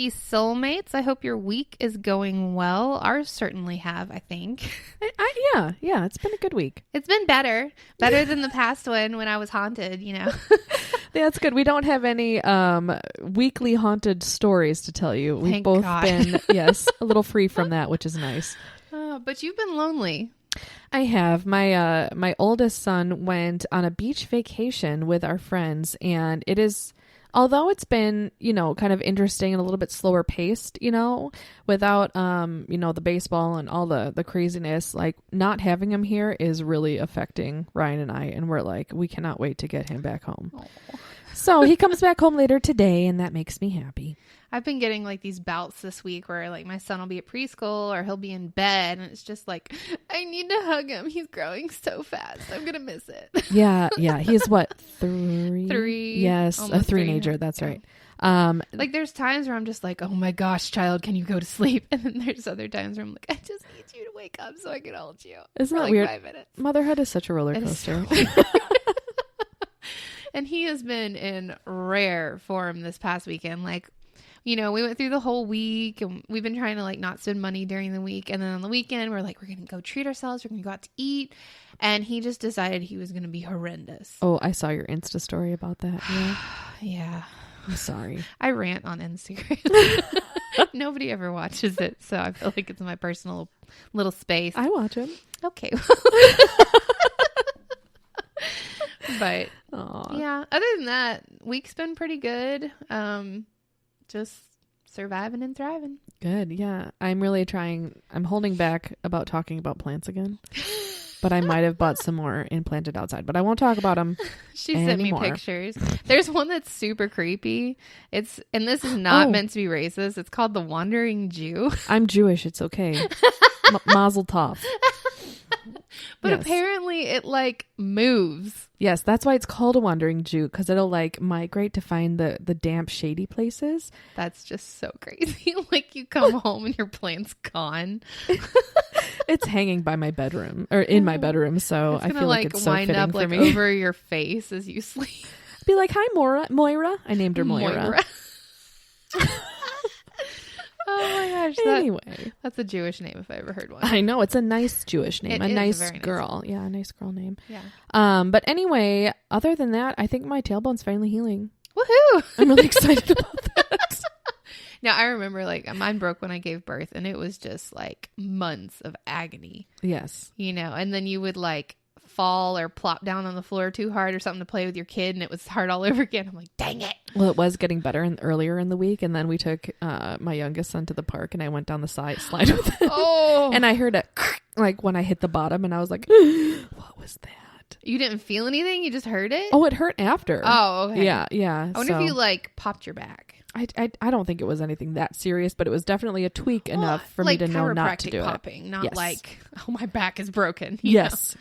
happy soulmates. I hope your week is going well. Ours certainly have, I think. Yeah, it's been a good week. It's been better than the past one when I was haunted, you know. That's good. We don't have any weekly haunted stories to tell you. We've Thank both God. been, yes, a little free from that, which is nice. But you've been lonely. I have. My oldest son went on a beach vacation with our friends, and it is, although it's been, kind of interesting and a little bit slower paced, without, the baseball and all the craziness, like not having him here is really affecting Ryan and I. And we're like, we cannot wait to get him back home. Aww. So he comes back home later today, and that makes me happy. I've been getting like these bouts this week where like my son will be at preschool or he'll be in bed and it's just like, I need to hug him. He's growing so fast. I'm going to miss it. Yeah. He's what, 3? 3. Yes, a 3-nager. That's right. Like there's times where I'm just like, oh my gosh, child, can you go to sleep? And then there's other times where I'm like, I just need you to wake up so I can hold you. Isn't that like weird? 5 minutes. Motherhood is such a roller coaster. And he has been in rare form this past weekend. Like, we went through the whole week and we've been trying to like not spend money during the week. And then on the weekend, we're like, we're going to go treat ourselves. We're going to go out to eat. And he just decided he was going to be horrendous. Oh, I saw your Insta story about that. Yeah. Yeah. I'm sorry. I rant on Instagram. Nobody ever watches it. So I feel like it's my personal little space. I watch him. Okay. But yeah, other than that, week's been pretty good. Just surviving and thriving. Good. Yeah. I'm really trying. I'm holding back about talking about plants again, but I might have bought some more and planted outside, but I won't talk about them. She sent me pictures. There's one that's super creepy. And this is not meant to be racist. It's called the Wandering Jew. I'm Jewish. It's okay. Mazel tov. But yes. Apparently it like moves. Yes, that's why it's called a wandering Jew, because it'll like migrate to find the damp, shady places. That's just so crazy. Like you come home and your plant's gone. It's hanging by my bedroom or in my bedroom, so I feel like it's so fitting up for like me. over your face as you sleep. Be like, hi, Moira. I named her Moira. Oh my gosh. Anyway. That's a Jewish name if I ever heard one. I know. It's a nice Jewish name. It a nice very girl. Nice. Yeah, a nice girl name. Yeah. But anyway, other than that, I think my tailbone's finally healing. Woohoo! I'm really excited about that. Now, I remember like mine broke when I gave birth and it was just like months of agony. Yes. And then you would like fall or plop down on the floor too hard or something to play with your kid and it was hard all over again. I'm like, dang it. Well, it was getting better earlier in the week, and then we took my youngest son to the park, and I went down the slide with him. Oh. And I heard it like when I hit the bottom, and I was like, what was that? You didn't feel anything? You just heard it? Oh, it hurt after. Oh, okay. Yeah. I wonder if you like popped your back. I don't think it was anything that serious, but it was definitely a tweak enough for me to know not to do popping, it. Not yes. like, oh, my back is broken. Yes.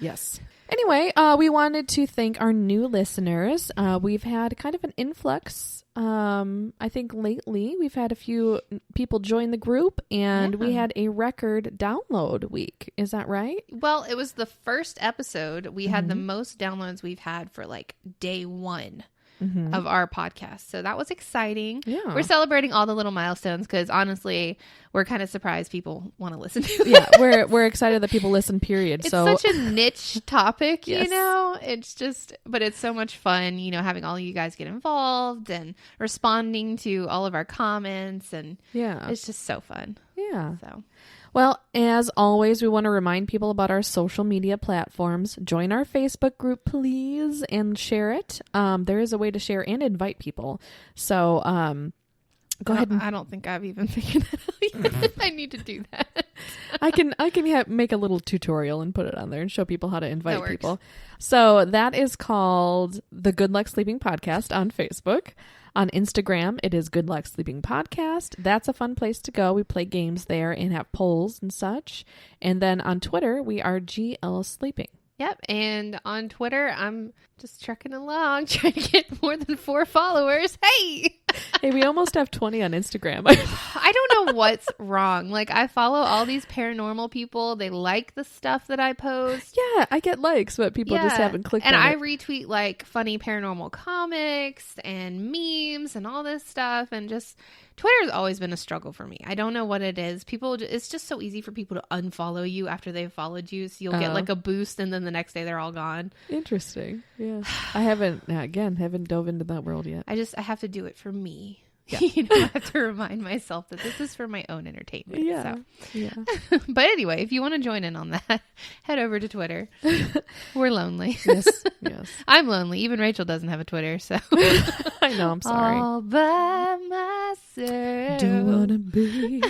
Anyway, we wanted to thank our new listeners. We've had kind of an influx. I think lately we've had a few people join the group, and we had a record download week. Is that right? Well, it was the first episode. We had the most downloads we've had for like day one. Of our podcast. So that was exciting. Yeah. We're celebrating all the little milestones because honestly, we're kind of surprised people want to listen to it. Yeah, we're excited that people listen, period. It's so such a niche topic, yes. It's just, but it's so much fun, having all you guys get involved and responding to all of our comments, and it's just so fun. Yeah. So. Well, as always, we want to remind people about our social media platforms. Join our Facebook group, please, and share it. There is a way to share and invite people. So go ahead. I don't think I've even figured that out yet. I need to do that. I can make a little tutorial and put it on there and show people how to invite people. So that is called the Good Luck Sleeping Podcast on Facebook. On Instagram, it is Good Luck Sleeping Podcast. That's a fun place to go. We play games there and have polls and such. And then on Twitter, we are GL Sleeping. Yep. And on Twitter, I'm just trucking along, trying to get more than 4 followers. Hey! Hey, we almost have 20 on Instagram. I don't know what's wrong. Like, I follow all these paranormal people. They like the stuff that I post. Yeah, I get likes, but people just haven't clicked on it. And I retweet like funny paranormal comics and memes and all this stuff. And just Twitter's always been a struggle for me. I don't know what it is. It's just so easy for people to unfollow you after they've followed you. So you'll get like a boost and then the next day they're all gone. Interesting. Yeah. I haven't dove into that world yet. I have to do it for me. Yeah. I have to remind myself that this is for my own entertainment. Yeah. So. Yeah. But anyway, if you want to join in on that, head over to Twitter. We're lonely. Yes. Yes. I'm lonely. Even Rachel doesn't have a Twitter, so. I know. I'm sorry. All by myself. Don't wanna be.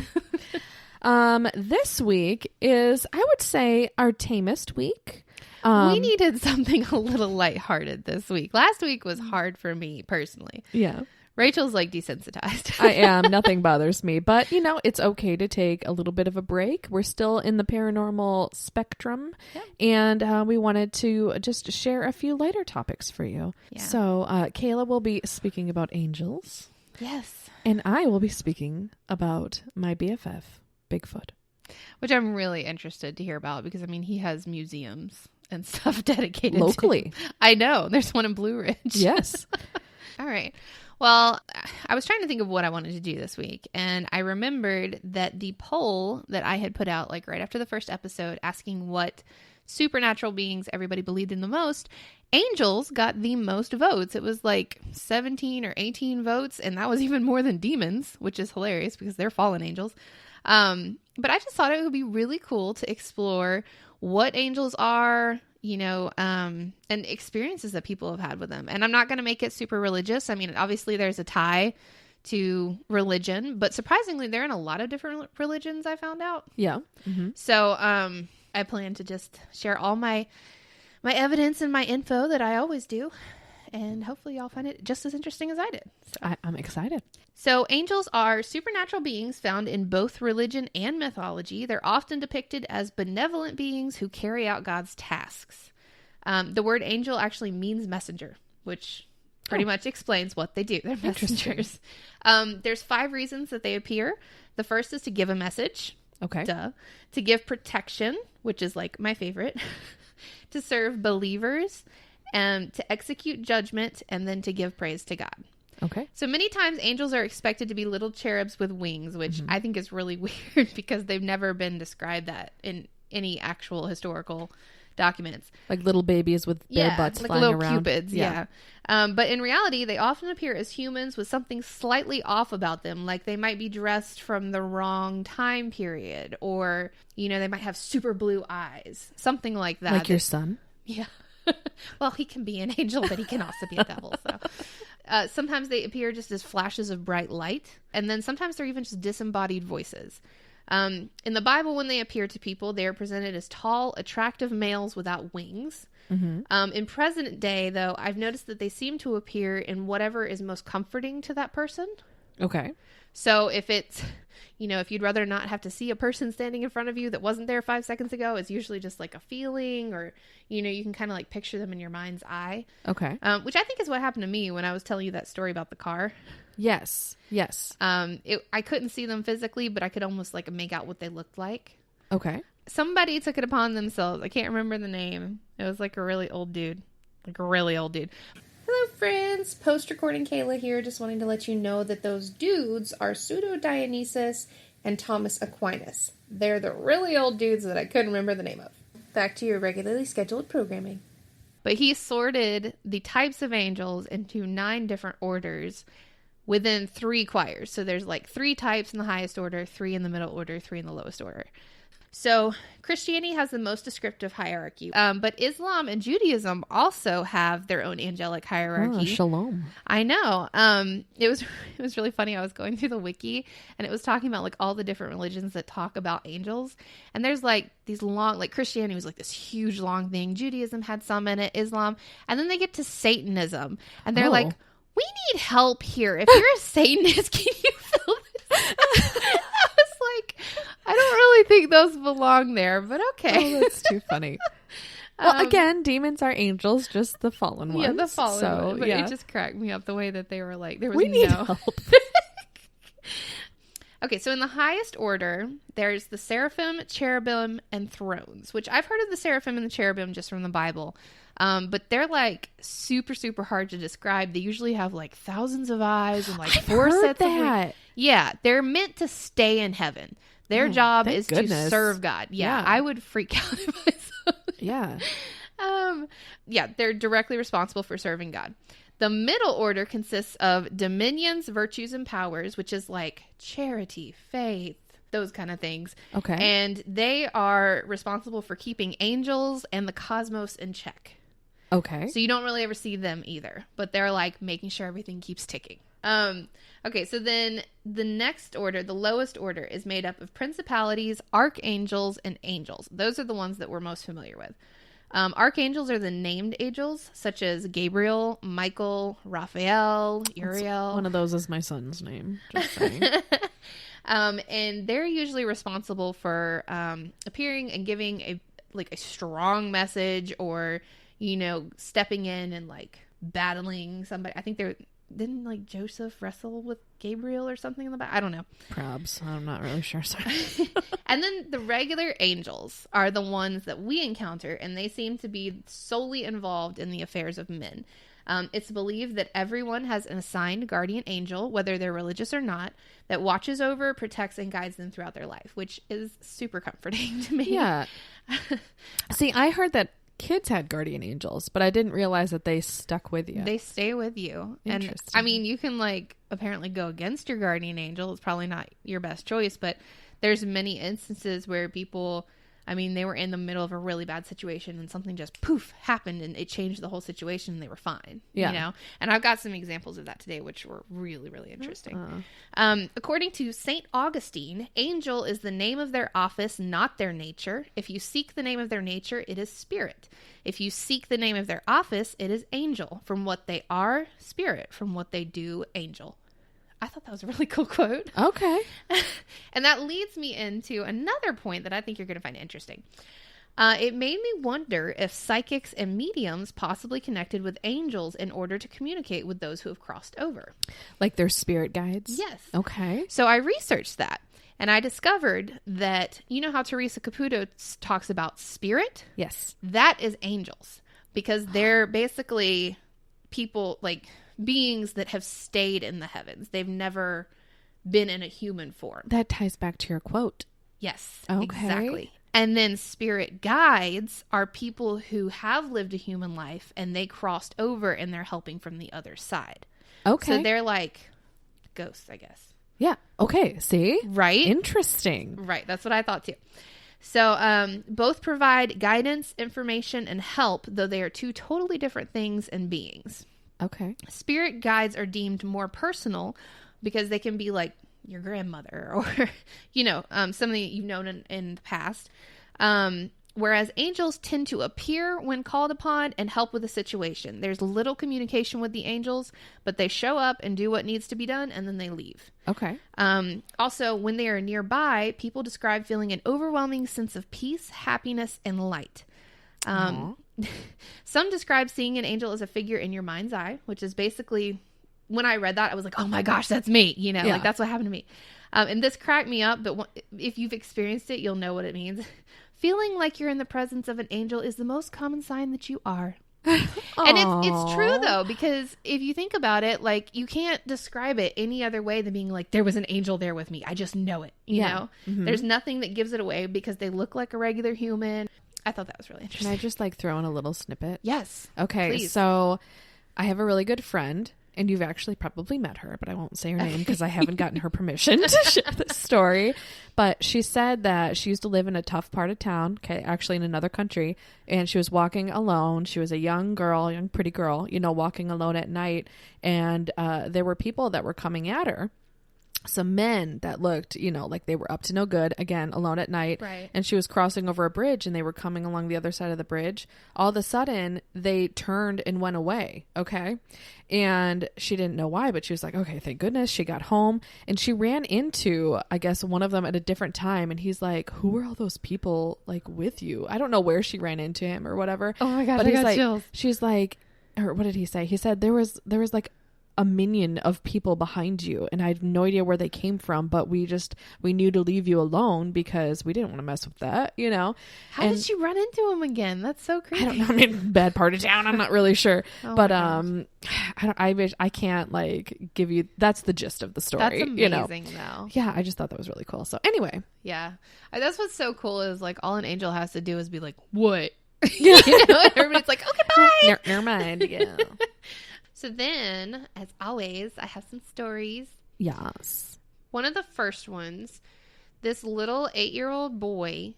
This week is, I would say, our tamest week. We needed something a little lighthearted this week. Last week was hard for me personally. Yeah. Rachel's like desensitized. I am. Nothing bothers me. But, it's okay to take a little bit of a break. We're still in the paranormal spectrum. Yep. And we wanted to just share a few lighter topics for you. Yeah. So Kaila will be speaking about angels. Yes. And I will be speaking about my BFF, Bigfoot. Which I'm really interested to hear about because, he has museums and stuff dedicated locally. I know. There's one in Blue Ridge. Yes. All right. Well, I was trying to think of what I wanted to do this week, and I remembered that the poll that I had put out like right after the first episode asking what supernatural beings everybody believed in the most, angels got the most votes. It was like 17 or 18 votes, and that was even more than demons, which is hilarious because they're fallen angels. But I just thought it would be really cool to explore what angels are, and experiences that people have had with them. And I'm not going to make it super religious. Obviously there's a tie to religion, but surprisingly, they're in a lot of different religions, I found out. Yeah. Mm-hmm. So, I plan to just share all my evidence and my info that I always do. And hopefully y'all find it just as interesting as I did. So. I'm excited. So angels are supernatural beings found in both religion and mythology. They're often depicted as benevolent beings who carry out God's tasks. The word angel actually means messenger, which pretty much explains what they do. They're messengers. There's 5 reasons that they appear. The first is to give a message. Okay. Duh. To give protection, which is like my favorite. To serve believers. To execute judgment, and then to give praise to God. Okay. So many times angels are expected to be little cherubs with wings, which I think is really weird because they've never been described that in any actual historical documents. Like little babies with their butts like flying little around. Cupids, yeah. But in reality, they often appear as humans with something slightly off about them. Like they might be dressed from the wrong time period, or, they might have super blue eyes. Something like that. Like your son? Yeah. Well, he can be an angel, but he can also be a devil. So, sometimes they appear just as flashes of bright light, and then sometimes they're even just disembodied voices. In the Bible, when they appear to people, they are presented as tall, attractive males without wings. Mm-hmm. In present day, though, I've noticed that they seem to appear in whatever is most comforting to that person. Okay. So if it's, if you'd rather not have to see a person standing in front of you that wasn't there 5 seconds ago, it's usually just like a feeling, or, you can kind of like picture them in your mind's eye. Okay. Which I think is what happened to me when I was telling you that story about the car. Yes. Yes. I couldn't see them physically, but I could almost like make out what they looked like. Okay. Somebody took it upon themselves. I can't remember the name. It was like a really old dude. Hello, friends. Post-recording Kaila here. Just wanting to let you know that those dudes are Pseudo-Dionysus and Thomas Aquinas. They're the really old dudes that I couldn't remember the name of. Back to your regularly scheduled programming. But he sorted the types of angels into 9 different orders within 3 choirs. So there's like 3 types in the highest order, 3 in the middle order, 3 in the lowest order. So Christianity has the most descriptive hierarchy, but Islam and Judaism also have their own angelic hierarchy. Oh, shalom. I know. It was really funny. I was going through the wiki, and it was talking about like all the different religions that talk about angels. And there's like these long, like Christianity was like this huge long thing. Judaism had some in it, Islam, and then they get to Satanism, and they're like, "We need help here. If you're a Satanist, can you fill this?" I was like, I don't really think those belong there, but okay. Oh, that's too funny. Well, again, demons are angels, just the fallen ones. Yeah, the fallen so, ones. But yeah. it just cracked me up the way that they were like, there was We need no help. Okay, so in the highest order, there's the seraphim, cherubim, and thrones, which I've heard of the seraphim and the cherubim just from the Bible. But they're like super, super hard to describe. They usually have like thousands of eyes and like four sets of wings. Yeah, they're meant to stay in heaven. Their job is to serve God. Yeah, I would freak out if I saw that. Yeah. Yeah, they're directly responsible for serving God. The middle order consists of dominions, virtues, and powers, which is like charity, faith, those kind of things. Okay. And they are responsible for keeping angels and the cosmos in check. Okay. So you don't really ever see them either, but they're like making sure everything keeps ticking. Okay, so then the next order, the lowest order, is made up of principalities, archangels, and angels. Those are the ones that we're most familiar with. Archangels are the named angels, such as Gabriel, Michael, Raphael, Uriel. One of those is my son's name. Just saying. And they're usually responsible for appearing and giving a strong message, or stepping in and like battling somebody. I think didn't like Joseph wrestle with Gabriel or something in the back? I don't know. Probs. I'm not really sure. Sorry. And then the regular angels are the ones that we encounter, and they seem to be solely involved in the affairs of men. It's believed that everyone has an assigned guardian angel, whether they're religious or not, that watches over, protects, and guides them throughout their life, which is super comforting to me. Yeah. See, I heard that kids had guardian angels, but I didn't realize that they stuck with you. They stay with you. And I mean, you can apparently go against your guardian angel. It's probably not your best choice, but there's many instances where people, they were in the middle of a really bad situation and something just poof happened and it changed the whole situation and they were fine. Yeah. And I've got some examples of that today, which were really, really interesting. According to St. Augustine, angel is the name of their office, not their nature. If you seek the name of their nature, it is spirit. If you seek the name of their office, it is angel. From what they are, spirit. From what they do, angel. I thought that was a really cool quote. Okay. And that leads me into another point that I think you're going to find interesting. It made me wonder if psychics and mediums possibly connected with angels in order to communicate with those who have crossed over. Like their spirit guides? Yes. Okay. So I researched that, and I discovered that, you know how Teresa Caputo talks about spirit? Yes. That is angels, because they're basically people, like beings that have stayed in the heavens. They've never been in a human form. That ties back to your quote. Yes, okay. Exactly. And then spirit guides are people who have lived a human life and they crossed over and they're helping from the other side. Okay. So they're like ghosts, I guess. Yeah. Okay. See? Right? Interesting. Right. That's what I thought too. So both provide guidance, information, and help, though they are two totally different things and beings. Okay. Spirit guides are deemed more personal because they can be like your grandmother or, something that you've known in the past. Whereas angels tend to appear when called upon and help with a situation. There's little communication with the angels, but they show up and do what needs to be done, and then they leave. Okay. Also, when they are nearby, people describe feeling an overwhelming sense of peace, happiness, and light. Some describe seeing an angel as a figure in your mind's eye, which is basically, when I read that, I was like, oh my gosh, that's me. Like that's what happened to me. And this cracked me up, but if you've experienced it, you'll know what it means. Feeling like you're in the presence of an angel is the most common sign that you are. And it's true though, because if you think about it, like you can't describe it any other way than being like, there was an angel there with me. I just know it. You know, there's nothing that gives it away because they look like a regular human. I thought that was really interesting. Can I just throw in a little snippet? Yes. Okay. Please. So I have a really good friend, and you've actually probably met her, but I won't say her name because I haven't gotten her permission to share this story. But she said that she used to live in a tough part of town, actually in another country, and she was walking alone. She was a young pretty girl, walking alone at night, and there were people that were coming at her. some men that looked, you know, like they were up to no good, again, alone at night. Right. And she was crossing over a bridge and they were coming along the other side of the bridge. All of a sudden, they turned and went away. Okay. And she didn't know why, but she was like, okay, thank goodness. She got home and she ran into, I guess, one of them at a different time. And he's like, who were all those people like with you? I don't know where she ran into him or whatever. Oh my gosh, but I he's got like, chills. she's like, or what did he say? He said there was like a minion of people behind you and I have no idea where they came from, but we knew to leave you alone because we didn't want to mess with that, you know. How did she run into him again? That's so creepy. I don't know. I mean, bad part of town. I'm not really sure. Oh but my gosh. I can't like give you, that's the gist of the story. That's amazing, you know? though. Yeah, I just thought that was really cool. So anyway, yeah, that's what's so cool is like all an angel has to do is be like, what? You know, and everybody's like, okay, bye. Never mind. Yeah. So then, as always, I have some stories. Yes. One of the first ones, this little 8-year-old boy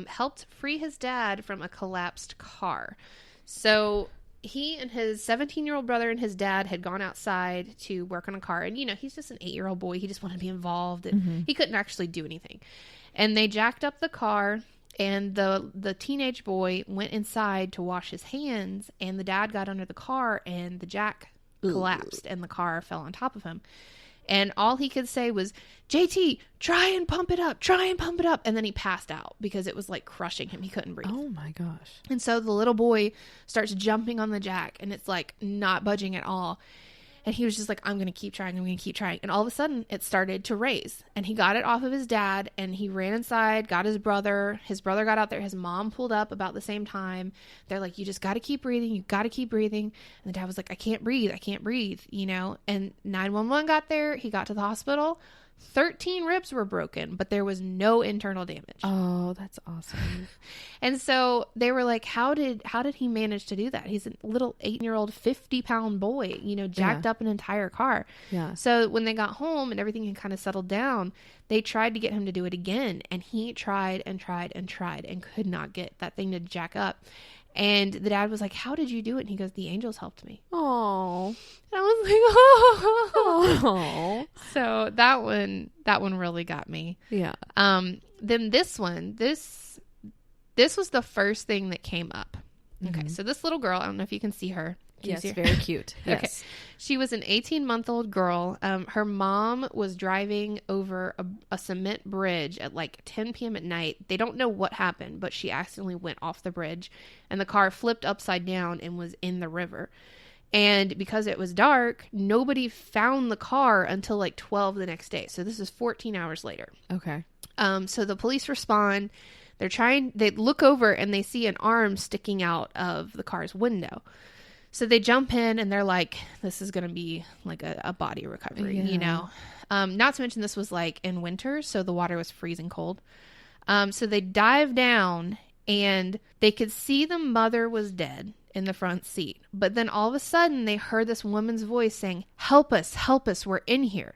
helped free his dad from a collapsed car. So he and his 17-year-old brother and his dad had gone outside to work on a car. And, you know, he's just an 8-year-old boy. He just wanted to be involved. And he couldn't actually do anything. And they jacked up the car. And the teenage boy went inside to wash his hands, and the dad got under the car, and the jack collapsed, and the car fell on top of him. And all he could say was, JT, try and pump it up. And then he passed out because it was like crushing him. He couldn't breathe. Oh my gosh. And so the little boy starts jumping on the jack, and it's like not budging at all. And he was just like, I'm going to keep trying. And all of a sudden, it started to raise. And he got it off of his dad, and he ran inside, got his brother. His brother got out there. His mom pulled up about the same time. They're like, you just got to keep breathing. You got to keep breathing. And the dad was like, I can't breathe, you know. And 911 got there. He got to the hospital. 13 ribs were broken, but there was no internal damage. Oh, that's awesome. And so they were like, how did he manage to do that? He's a little 8-year-old 50-pound boy, you know, jacked up an entire car. Yeah. So when they got home and everything had kind of settled down, they tried to get him to do it again, and he tried and could not get that thing to jack up. And the dad was like, how did you do it? And he goes, the angels helped me. Oh. And I was like, Oh. So that one really got me. Yeah. Then this one, this was the first thing that came up. Okay. So this little girl, I don't know if you can see her. Yes, very cute. Yes. Okay. She was an 18-month-old girl. Her mom was driving over a cement bridge at like 10 p.m. at night. They don't know what happened, but she accidentally went off the bridge, and the car flipped upside down and was in the river. And because it was dark, nobody found the car until like 12 the next day. So this is 14 hours later. Okay. So the police respond. They look over and they see an arm sticking out of the car's window. So they jump in and they're like, this is going to be like a body recovery, you know? Not to mention this was like in winter, so the water was freezing cold. So they dive down and they could see the mother was dead in the front seat. But then all of a sudden they heard this woman's voice saying, help us, we're in here.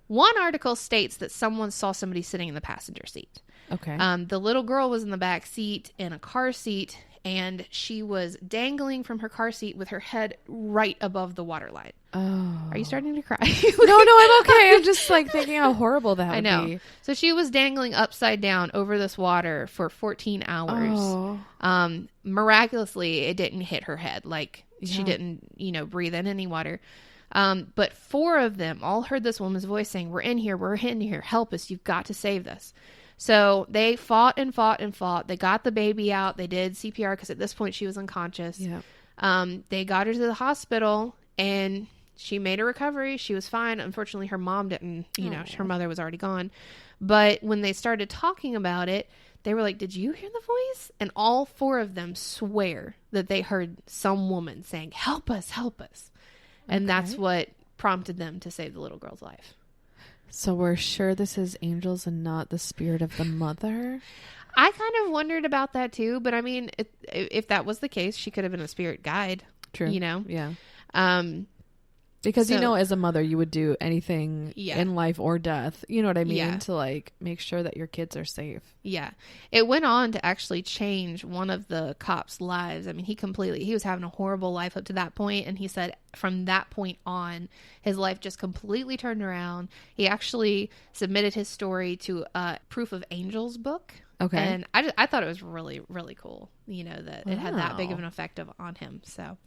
One article states that someone saw somebody sitting in the passenger seat. Okay. The little girl was in the back seat in a car seat, and she was dangling from her car seat with her head right above the waterline. Oh. Are you starting to cry? No, I'm okay. I'm just like thinking how horrible that would I know. be. So she was dangling upside down over this water for 14 hours. Oh. Miraculously, it didn't hit her head. Like, she didn't, breathe in any water. But 4 of them all heard this woman's voice saying, we're in here, help us, you've got to save us. So they fought. They got the baby out. They did CPR because at this point she was unconscious. Yeah. They got her to the hospital and she made a recovery. She was fine. Unfortunately, her mom didn't, her mother was already gone. But when they started talking about it, they were like, did you hear the voice? And all 4 of them swear that they heard some woman saying, help us. And that's what prompted them to save the little girl's life. So we're sure this is angels and not the spirit of the mother? I kind of wondered about that too, but I mean, if that was the case, she could have been a spirit guide. True. You know? Yeah. Because, So- as a mother, you would do anything in life or death, you know what I mean? Yeah. To like make sure that your kids are safe. Yeah. It went on to actually change one of the cops' lives. I mean, he was having a horrible life up to that point, and he said from that point on, his life just completely turned around. He actually submitted his story to a Proof of Angels book. Okay. And I thought it was really, really cool, that it had that big of an effect on him. So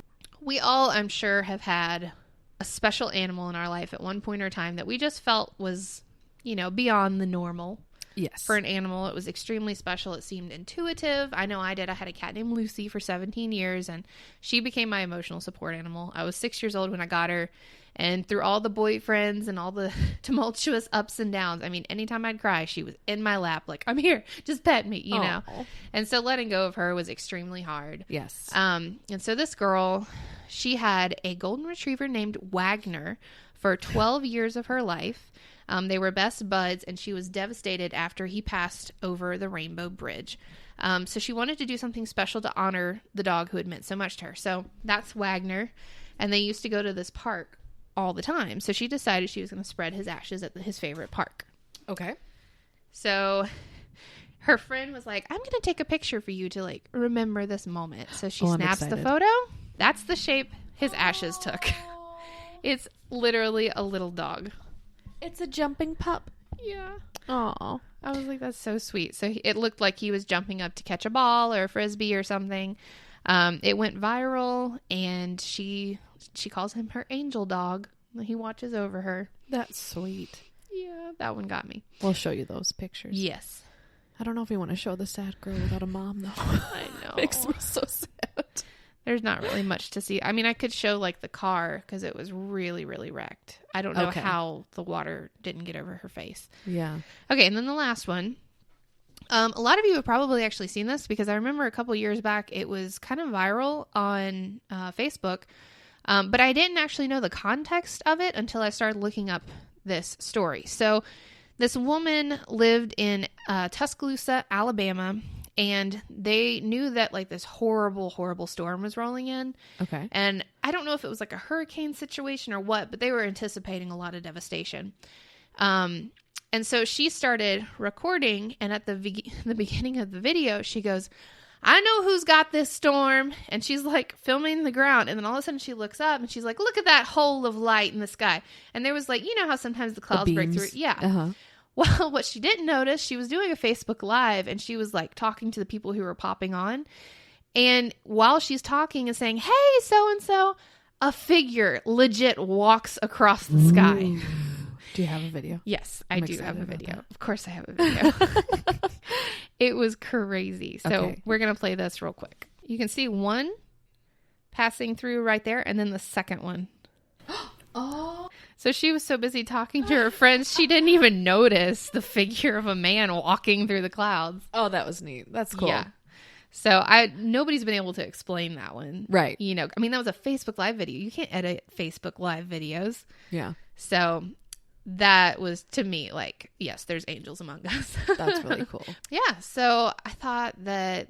we all, I'm sure, have had a special animal in our life at one point or time that we just felt was, beyond the normal. Yes. For an animal, it was extremely special. It seemed intuitive. I know I did. I had a cat named Lucy for 17 years, and she became my emotional support animal. I was 6 years old when I got her, and through all the boyfriends and all the tumultuous ups and downs, I mean, anytime I'd cry, she was in my lap, like, I'm here, just pet me, know? And so letting go of her was extremely hard. Yes. And so this girl, she had a golden retriever named Wagner for 12 years of her life. They were best buds, and she was devastated after he passed over the Rainbow Bridge. So she wanted to do something special to honor the dog who had meant so much to her. So that's Wagner, and they used to go to this park all the time. So she decided she was going to spread his ashes at his favorite park. Okay. So her friend was like, I'm going to take a picture for you to like remember this moment. So she snaps the photo. That's the shape his ashes took. It's literally a little dog. It's a jumping pup. Yeah. Oh, I was like, that's so sweet. So it looked like he was jumping up to catch a ball or a frisbee or something. It went viral, and she calls him her angel dog. He watches over her. That's sweet. Yeah, that one got me. We'll show you those pictures. Yes. I don't know if we want to show the sad girl without a mom, though. I know. Makes me so sad. There's not really much to see. I mean, I could show like the car because it was really, really wrecked. I don't know how the water didn't get over her face. Yeah. Okay, and then the last one. A lot of you have probably actually seen this because I remember a couple years back it was kind of viral on Facebook, but I didn't actually know the context of it until I started looking up this story. So this woman lived in Tuscaloosa, Alabama, and they knew that like this horrible, horrible storm was rolling in. Okay. And I don't know if it was like a hurricane situation or what, but they were anticipating a lot of devastation. And so she started recording, and at the beginning of the video, she goes, I know who's got this storm. And she's like filming the ground. And then all of a sudden she looks up and she's like, look at that hole of light in the sky. And there was like, how sometimes the clouds break through. Yeah. Uh-huh. Well, what she didn't notice, she was doing a Facebook Live, and she was like talking to the people who were popping on. And while she's talking and saying, hey, so-and-so, a figure legit walks across the sky. Ooh. Do you have a video? Yes, I do have a video. Of course I have a video. It was crazy. So we're going to play this real quick. You can see one passing through right there, and then the second one. Oh. So she was so busy talking to her friends, she didn't even notice the figure of a man walking through the clouds. Oh, that was neat. That's cool. Yeah. So nobody's been able to explain that one. Right. I mean, that was a Facebook Live video. You can't edit Facebook Live videos. Yeah. So that was, to me, like, yes, there's angels among us. That's really cool. Yeah. So I thought that,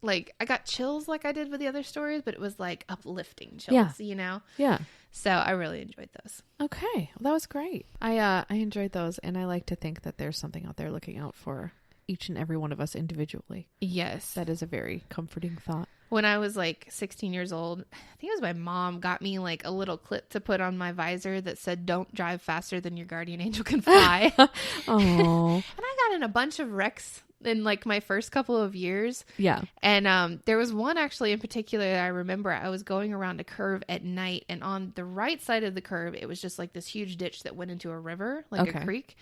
like, I got chills like I did with the other stories, but it was like uplifting chills, Yeah. So I really enjoyed those. Okay. Well, that was great. I enjoyed those, and I like to think that there's something out there looking out for each and every one of us individually. Yes. That is a very comforting thought. When I was like 16 years old, I think it was my mom got me like a little clip to put on my visor that said, don't drive faster than your guardian angel can fly. Oh. And I got in a bunch of wrecks in like my first couple of years. Yeah. And there was one actually in particular that I remember. I was going around a curve at night, and on the right side of the curve, it was just like this huge ditch that went into a river, like a creek.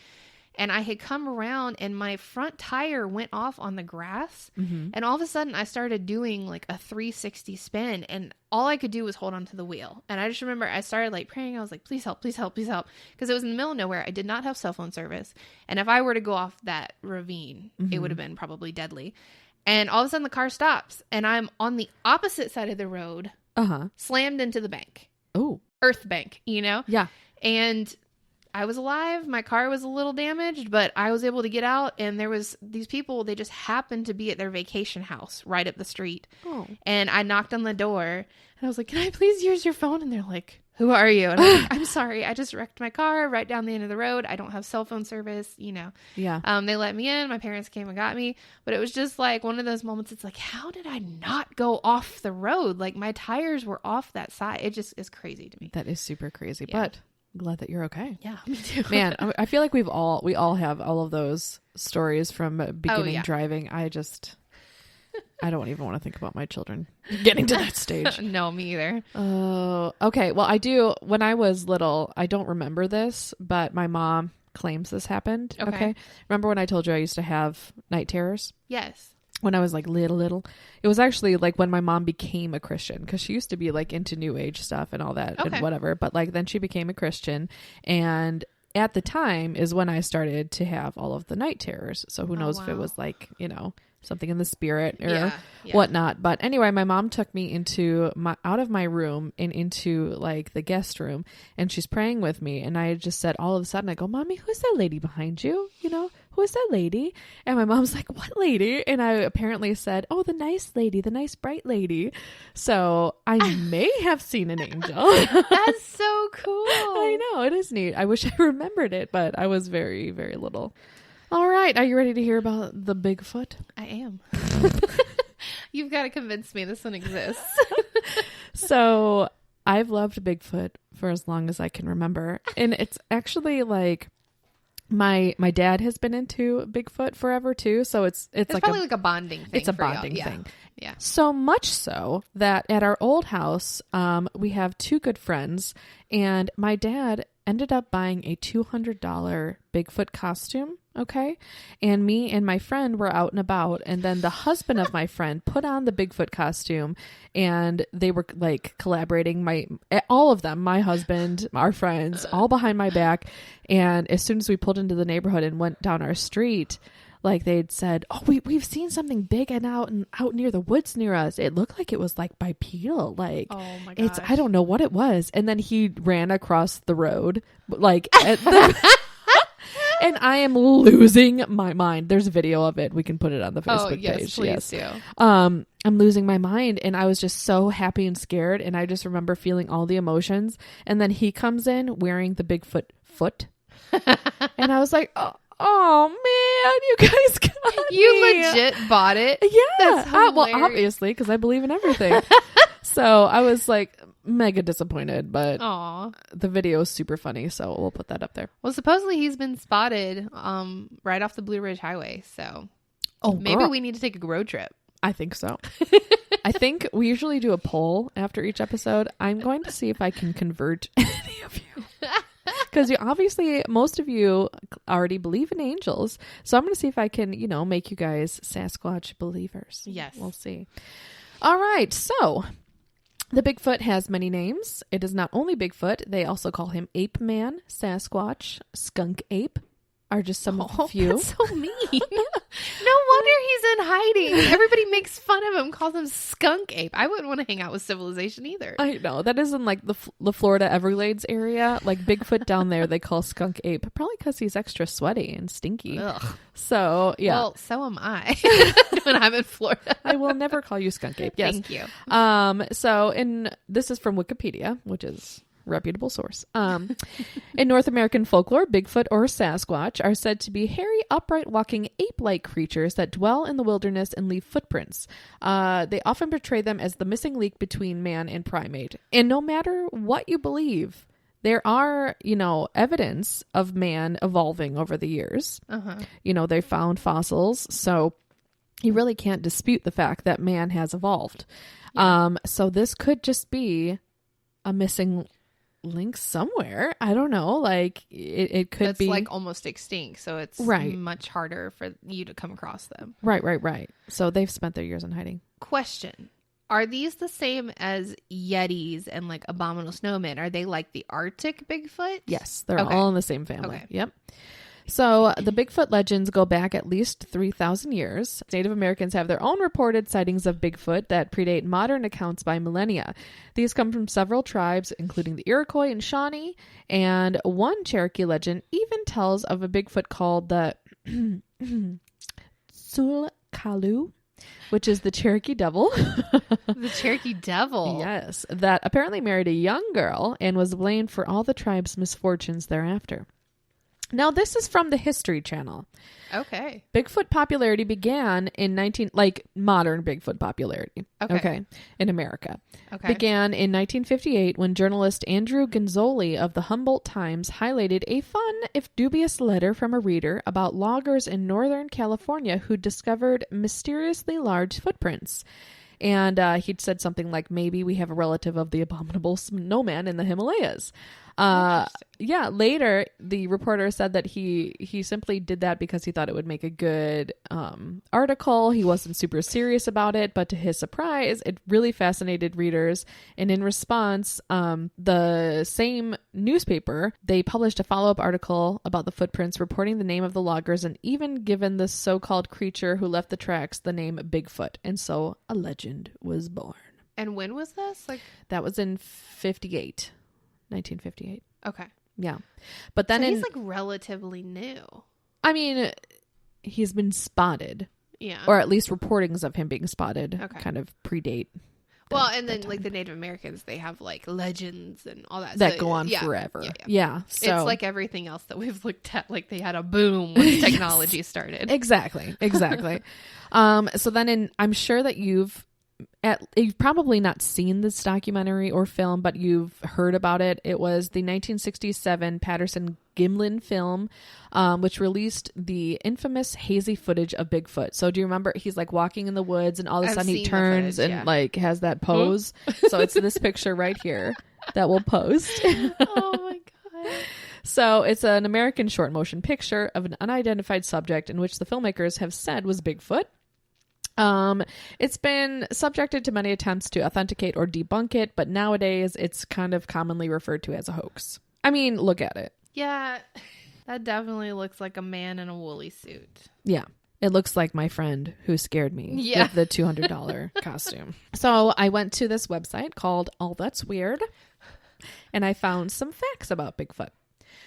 And I had come around, and my front tire went off on the grass. Mm-hmm. And all of a sudden I started doing like a 360 spin, and all I could do was hold on to the wheel. And I just remember I started like praying. I was like, please help, please help, please help. Because it was in the middle of nowhere. I did not have cell phone service. And if I were to go off that ravine, it would have been probably deadly. And all of a sudden the car stops, and I'm on the opposite side of the road, Uh-huh. slammed into the bank. Oh. Earth bank, Yeah. And I was alive. My car was a little damaged, but I was able to get out. And there was these people, they just happened to be at their vacation house right up the street. Oh. And I knocked on the door and I was like, can I please use your phone? And they're like, who are you? And I'm like, I'm sorry. I just wrecked my car right down the end of the road. I don't have cell phone service, Yeah. They let me in. My parents came and got me. But it was just like one of those moments. It's like, how did I not go off the road? Like my tires were off that side. It just is crazy to me. That is super crazy. Yeah. But I'm glad that you're okay. Yeah, me too. Man, I feel like we all have all of those stories from beginning driving. I don't even want to think about my children getting to that stage. No, me either. Oh, okay. Well, I do. When I was little, I don't remember this, but my mom claims this happened. Okay. Remember when I told you I used to have night terrors? Yes. When I was like little. It was actually like when my mom became a Christian, because she used to be like into New Age stuff and all that and whatever. But like then she became a Christian, and at the time is when I started to have all of the night terrors. So who knows if it was like, something in the spirit or whatnot. But anyway, my mom took me out of my room and into like the guest room, and she's praying with me. And I just said, all of a sudden I go, Mommy, who's that lady behind you? Who is that lady? And my mom's like, what lady? And I apparently said, oh, the nice lady, the nice bright lady. So I may have seen an angel. That's so cool. I know, it is neat. I wish I remembered it, but I was very, very little. All right. Are you ready to hear about the Bigfoot? I am. You've got to convince me this one exists. So I've loved Bigfoot for as long as I can remember. And it's actually like my dad has been into Bigfoot forever too. So it's like probably like a bonding thing. It's a bonding thing. Yeah. So much so that at our old house, we have two good friends, and my dad ended up buying a $200 Bigfoot costume. Okay. And me and my friend were out and about, and then the husband of my friend put on the Bigfoot costume, and they were like collaborating, all of them, my husband, our friends, all behind my back. And as soon as we pulled into the neighborhood and went down our street, like they'd said, oh, we've seen something big and out near the woods near us. It looked like it was like bipedal. Like, oh my gosh. I don't know what it was. And then he ran across the road, like at the and I am losing my mind. There's a video of it. We can put it on the Facebook page. Please do. I'm losing my mind, and I was just so happy and scared, and I just remember feeling all the emotions. And then he comes in wearing the Bigfoot foot, and I was like, oh man, you guys got me. Legit bought it. Yeah. Well, obviously, because I believe in everything. So I was like mega disappointed, but the video is super funny, so we'll put that up there. Well, supposedly he's been spotted right off the Blue Ridge Highway, so maybe we need to take a road trip. I think so. I think we usually do a poll after each episode. I'm going to see if I can convert any of you. Because obviously most of you already believe in angels. So I'm going to see if I can, make you guys Sasquatch believers. Yes. We'll see. All right. So the Bigfoot has many names. It is not only Bigfoot. They also call him Ape Man, Sasquatch, Skunk Ape are just some few. That's so mean. No wonder he's in hiding. Everybody makes fun of him, calls him Skunk Ape. I wouldn't want to hang out with civilization either. I know. That is in like the Florida Everglades area. Like Bigfoot down there, they call Skunk Ape. Probably because he's extra sweaty and stinky. Ugh. So, yeah. Well, so am I when I'm in Florida. I will never call you Skunk Ape. Yes. Thank you. So, this is from Wikipedia, which is reputable source. In North American folklore, Bigfoot or Sasquatch are said to be hairy, upright walking ape-like creatures that dwell in the wilderness and leave footprints. They often portray them as the missing link between man and primate. And no matter what you believe, there are, evidence of man evolving over the years. They found fossils, so you really can't dispute the fact that man has evolved. Yeah. So this could just be a missing link somewhere. I don't know. Like it could That's be like almost extinct, so it's much harder for you to come across them. Right. So they've spent their years in hiding. Question: are these the same as Yetis and like abominable snowmen? Are they like the Arctic Bigfoot? Yes, they're all in the same family. Okay. Yep. So the Bigfoot legends go back at least 3,000 years. Native Americans have their own reported sightings of Bigfoot that predate modern accounts by millennia. These come from several tribes, including the Iroquois and Shawnee, and one Cherokee legend even tells of a Bigfoot called the Sulkalu, which is the Cherokee devil. The Cherokee devil? Yes, that apparently married a young girl and was blamed for all the tribe's misfortunes thereafter. Now, this is from the History Channel. Okay. Bigfoot popularity began in modern Bigfoot popularity. Okay. In America. Okay. Began in 1958 when journalist Andrew Gonzoli of the Humboldt Times highlighted a fun, if dubious, letter from a reader about loggers in Northern California who discovered mysteriously large footprints. And he'd said something like, maybe we have a relative of the abominable snowman in the Himalayas. Later, the reporter said that he simply did that because he thought it would make a good article. He wasn't super serious about it, but to his surprise, it really fascinated readers. And in response, the same newspaper, they published a follow-up article about the footprints, reporting the name of the loggers and even given the so-called creature who left the tracks the name Bigfoot. And so a legend was born. And when was this? That was in 1958. Okay. Yeah. But then so he's relatively new. I mean, he's been spotted. Yeah. Or at least reportings of him being spotted kind of predate. Well, and then the Native Americans, they have legends and all that. That go on forever. Yeah. So it's like everything else that we've looked at. They had a boom when technology started. Exactly. So then I'm sure that you've probably not seen this documentary or film, but you've heard about it. It was the 1967 Patterson-Gimlin film, which released the infamous hazy footage of Bigfoot. So do you remember he's walking in the woods and all of a sudden he turns and has that pose? So it's this picture right here that we'll post. Oh my God. So it's an American short motion picture of an unidentified subject in which the filmmakers have said was Bigfoot. It's been subjected to many attempts to authenticate or debunk it, but nowadays it's kind of commonly referred to as a hoax. I mean, look at it. Yeah, that definitely looks like a man in a woolly suit. Yeah. It looks like my friend who scared me with the $200 costume. So I went to this website called All That's Weird, and I found some facts about Bigfoot.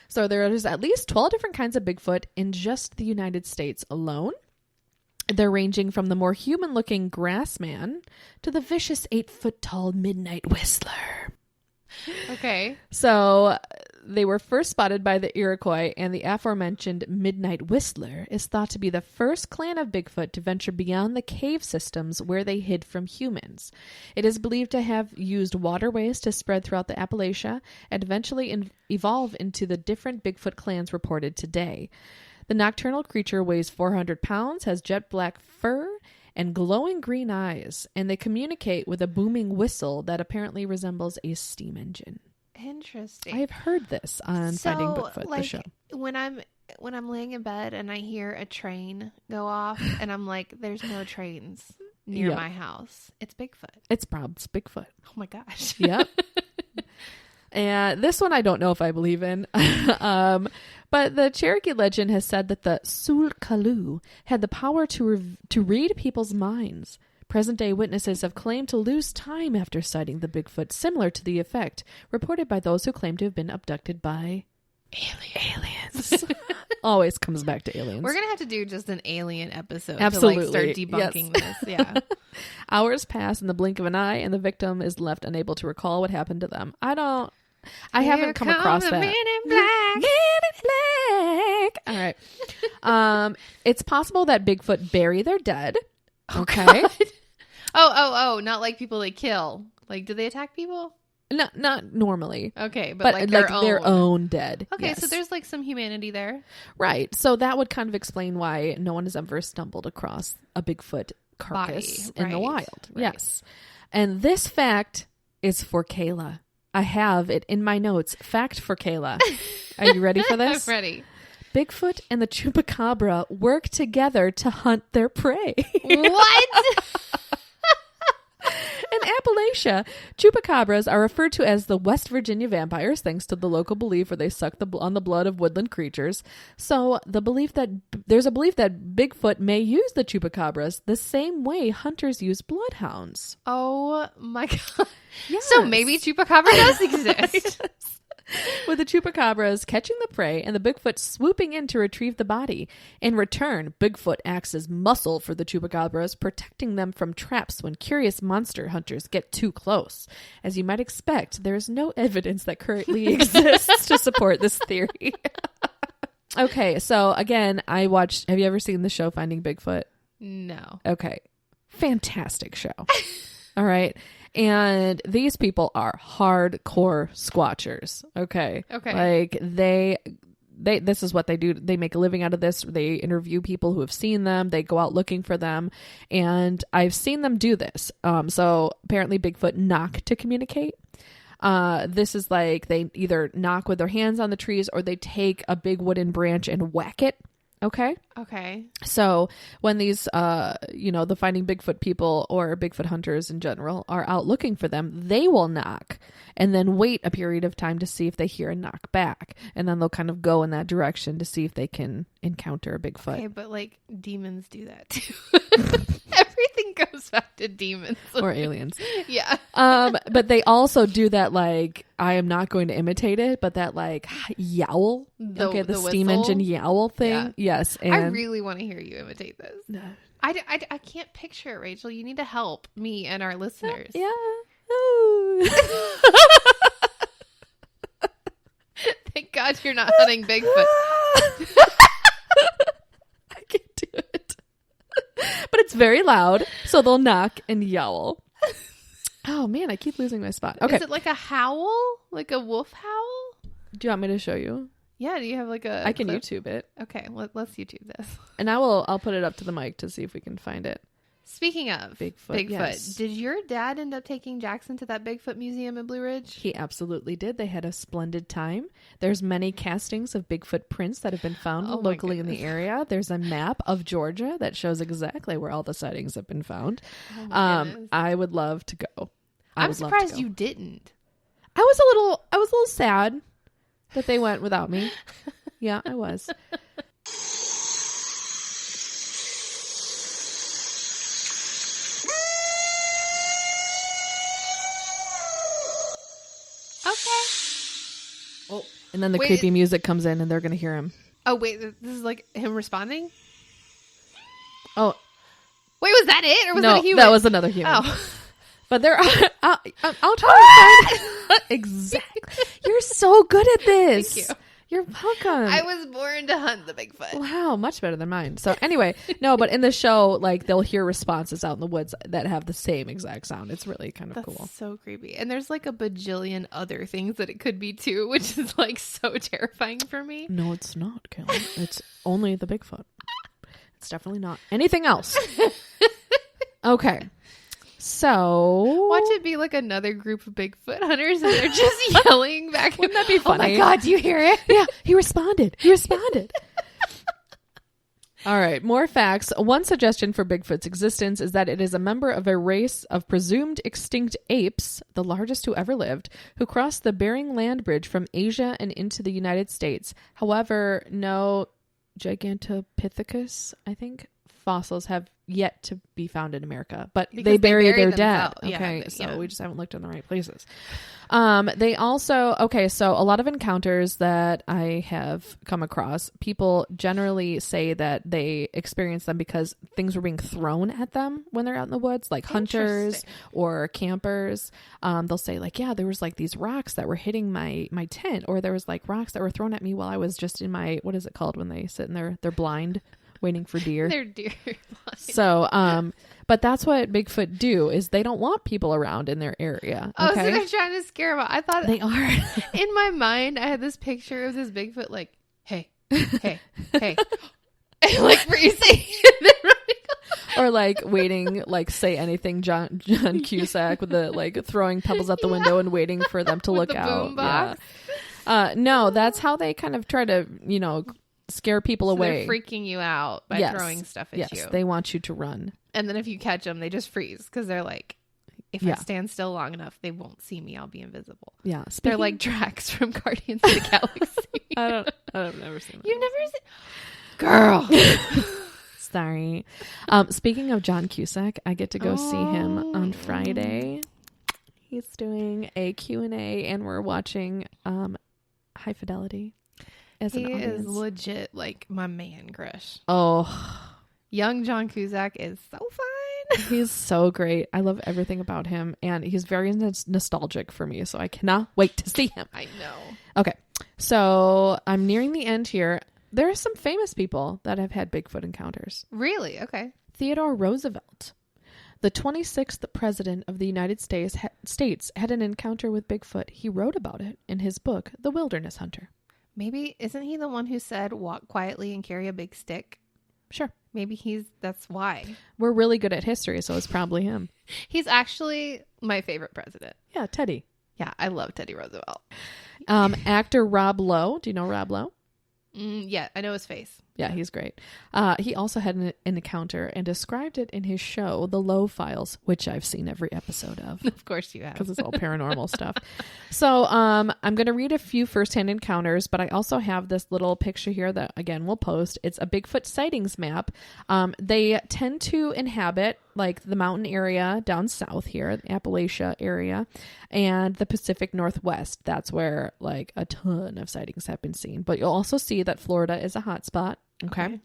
So there's at least 12 different kinds of Bigfoot in just the United States alone. They're ranging from the more human-looking grass man to the vicious 8-foot-tall midnight whistler. Okay. So they were first spotted by the Iroquois, and the aforementioned midnight whistler is thought to be the first clan of Bigfoot to venture beyond the cave systems where they hid from humans. It is believed to have used waterways to spread throughout the Appalachia and eventually evolve into the different Bigfoot clans reported today. The nocturnal creature weighs 400 pounds, has jet black fur, and glowing green eyes, and they communicate with a booming whistle that apparently resembles a steam engine. Interesting. I have heard this on Finding Bigfoot, the show. When I'm laying in bed and I hear a train go off, and I'm like, "There's no trains near my house." It's Bigfoot. It's Bigfoot. Oh my gosh. Yep. And this one I don't know if I believe in. But the Cherokee legend has said that the Sulkalu had the power to read people's minds. Present-day witnesses have claimed to lose time after sighting the Bigfoot, similar to the effect reported by those who claim to have been abducted by aliens. Always comes back to aliens. We're going to have to do just an alien episode Absolutely. to start debunking this. Yeah. Hours pass in the blink of an eye, and the victim is left unable to recall what happened to them. I haven't come across that. Men in black. All right. It's possible that Bigfoot bury their dead. Okay. Oh, not like people they kill. Do they attack people? No, not normally. Okay, but their own dead. Okay, yes. So there's some humanity there. Right. So that would kind of explain why no one has ever stumbled across a Bigfoot carcass in the wild. Right. Yes. And this fact is for Kaila. I have it in my notes. Fact for Kaila. Are you ready for this? I'm ready. Bigfoot and the chupacabra work together to hunt their prey. What? And Appalachia, chupacabras are referred to as the West Virginia vampires, thanks to the local belief where they suck on the blood of woodland creatures. So there's a belief that Bigfoot may use the chupacabras the same way hunters use bloodhounds. Oh my God. Yes. So maybe chupacabra does exist. With the chupacabras catching the prey and the Bigfoot swooping in to retrieve the body. In return, Bigfoot acts as muscle for the chupacabras, protecting them from traps when curious monster hunters get too close. As you might expect, there is no evidence that currently exists to support this theory. Okay, so again, have you ever seen the show Finding Bigfoot? No. Okay. Fantastic show. All right. And these people are hardcore squatchers. Okay. Like this is what they do. They make a living out of this. They interview people who have seen them. They go out looking for them. And I've seen them do this. So apparently Bigfoot knock to communicate. This is like they either knock with their hands on the trees or they take a big wooden branch and whack it. Okay. So when these, the Finding Bigfoot people or Bigfoot hunters in general are out looking for them, they will knock and then wait a period of time to see if they hear a knock back. And then they'll kind of go in that direction to see if they can encounter a Bigfoot. Okay, but like demons do that too. Everything goes back to demons. Or aliens. Yeah. But they also do that, like, I am not going to imitate it, but that like yowl. The steam whistle? engine yowl thing. Yeah. Yes. And I really want to hear you imitate this. No. I can't picture it, Rachel. You need to help me and our listeners. Yeah. Ooh. Thank God you're not hunting Bigfoot. I can't do it. But it's very loud, so they'll knock and yowl. Oh man, I keep losing my spot. Okay. Is it like a howl? Like a wolf howl? Do you want me to show you? Yeah, do you have like a I can clip? YouTube it. Okay, let's YouTube this. And I'll put it up to the mic to see if we can find it. Speaking of Bigfoot, yes. Did your dad end up taking Jackson to that Bigfoot museum in Blue Ridge? He absolutely did. They had a splendid time. There's many castings of Bigfoot prints that have been found locally in the area. There's a map of Georgia that shows exactly where all the sightings have been found. I would love to go. I'm surprised you didn't. I was a little sad that they went without me. Yeah, I was. Okay. And then the creepy music comes in and they're going to hear him. Oh, wait. This is like him responding? Oh. Wait, was that it? Or was that a human? That was another human. Oh. But there are... I'll try to find... Exactly. You're so good at this. Thank you. You're welcome. I was born to hunt the Bigfoot. Wow, much better than mine. So anyway, no, but in the show, like they'll hear responses out in the woods that have the same exact sound. It's really kind of cool. So creepy. And there's like a bajillion other things that it could be too, which is like so terrifying for me. No, it's not, Kaila. It's only the Bigfoot. It's definitely not anything else. Okay. So watch it be like another group of Bigfoot hunters and they're just yelling back. Wouldn't that be funny? Oh my God, do you hear it? Yeah, he responded. All right, more facts. One suggestion for Bigfoot's existence is that it is a member of a race of presumed extinct apes, the largest who ever lived, who crossed the Bering Land Bridge from Asia and into the United States. However, no Gigantopithecus, I think, fossils have yet to be found in America, but they bury their dead. Okay, so we just haven't looked in the right places. They also, so a lot of encounters that I have come across, people generally say that they experience them because things were being thrown at them when they're out in the woods, like hunters or campers. They'll say like, yeah, there was like these rocks that were hitting my tent, or there was like rocks that were thrown at me while I was just in my, what is it called when they sit in they're blind waiting for deer. They're deer blind. So, but that's what Bigfoot do, is they don't want people around in their area. Okay? Oh, so they're trying to scare them. I thought they are. In my mind, I had this picture of this Bigfoot like, hey, and like freezing. Or like waiting, like say anything, John Cusack with the like throwing pebbles at the window and waiting for them to look out. Yeah. No, that's how they kind of try to, scare people away. They're freaking you out by throwing stuff at you. Yes, they want you to run. And then if you catch them, they just freeze because they're like If I stand still long enough, they won't see me. I'll be invisible. Yeah. They're like Drax from Guardians of the Galaxy. I've never seen that. You've never seen... Girl. Sorry. Speaking of John Cusack, I get to go see him on Friday. He's doing a Q&A, and we're watching High Fidelity as an audience. He is legit like my man crush. Oh. Young John Cusack is so fun. He's so great. I love everything about him, and he's very nostalgic for me, so I cannot wait to see him. I know. Okay, so I'm nearing the end here. There are some famous people that have had Bigfoot encounters. Really? Okay. Theodore Roosevelt, the 26th president of the United States, had an encounter with Bigfoot. He wrote about it in his book, The Wilderness Hunter. Maybe, isn't he the one who said, walk quietly and carry a big stick? Sure. Maybe that's why. We're really good at history, so it's probably him. He's actually my favorite president. Yeah, Teddy. Yeah, I love Teddy Roosevelt. Actor Rob Lowe. Do you know Rob Lowe? Yeah, I know his face. Yeah, he's great. He also had an encounter and described it in his show, The Lowe Files, which I've seen every episode of. Of course you have. Because it's all paranormal stuff. So I'm going to read a few firsthand encounters, but I also have this little picture here that, again, we'll post. It's a Bigfoot sightings map. They tend to inhabit like the mountain area down south here, the Appalachia area, and the Pacific Northwest. That's where like a ton of sightings have been seen. But you'll also see that Florida is a hot spot. Okay.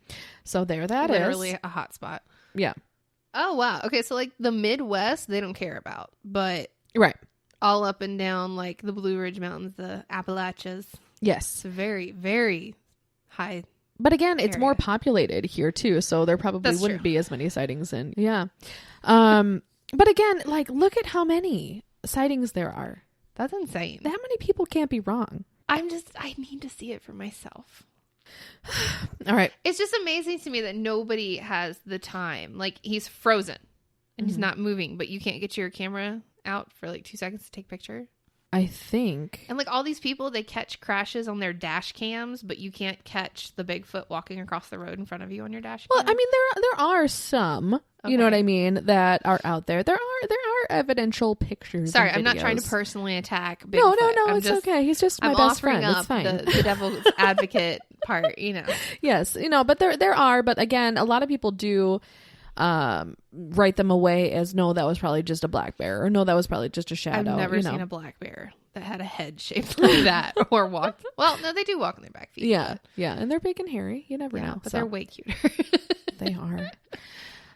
So there that Literally is. a hot spot. Yeah. Oh, wow. Okay. So like the Midwest, they don't care about, but right. All up and down like the Blue Ridge Mountains, the Appalachias. Yes. It's a very, very high. But again, it's more populated here too. So there probably wouldn't be as many sightings in. Yeah. But again, like look at how many sightings there are. That's insane. That many people can't be wrong. I need to see it for myself. All right. It's just amazing to me that nobody has the time. Like he's frozen and he's not moving, but you can't get your camera out for like 2 seconds to take a picture. I think. And like all these people, they catch crashes on their dash cams, but you can't catch the Bigfoot walking across the road in front of you on your dash cam. Well, I mean, there are some, you know what I mean, that are out there. There are evidential pictures. Sorry, I'm not trying to personally attack Bigfoot. No, it's okay. He's just my best friend. It's fine. The devil's advocate part, you know. Yes, but there are, but again, a lot of people do write them away as no, that was probably just a black bear, or no, that was probably just a shadow. I've never seen a black bear that had a head shaped like that or walked. Well, no, they do walk on their back feet. Yeah, and they're big and hairy. You never know, but they're way cuter. They are.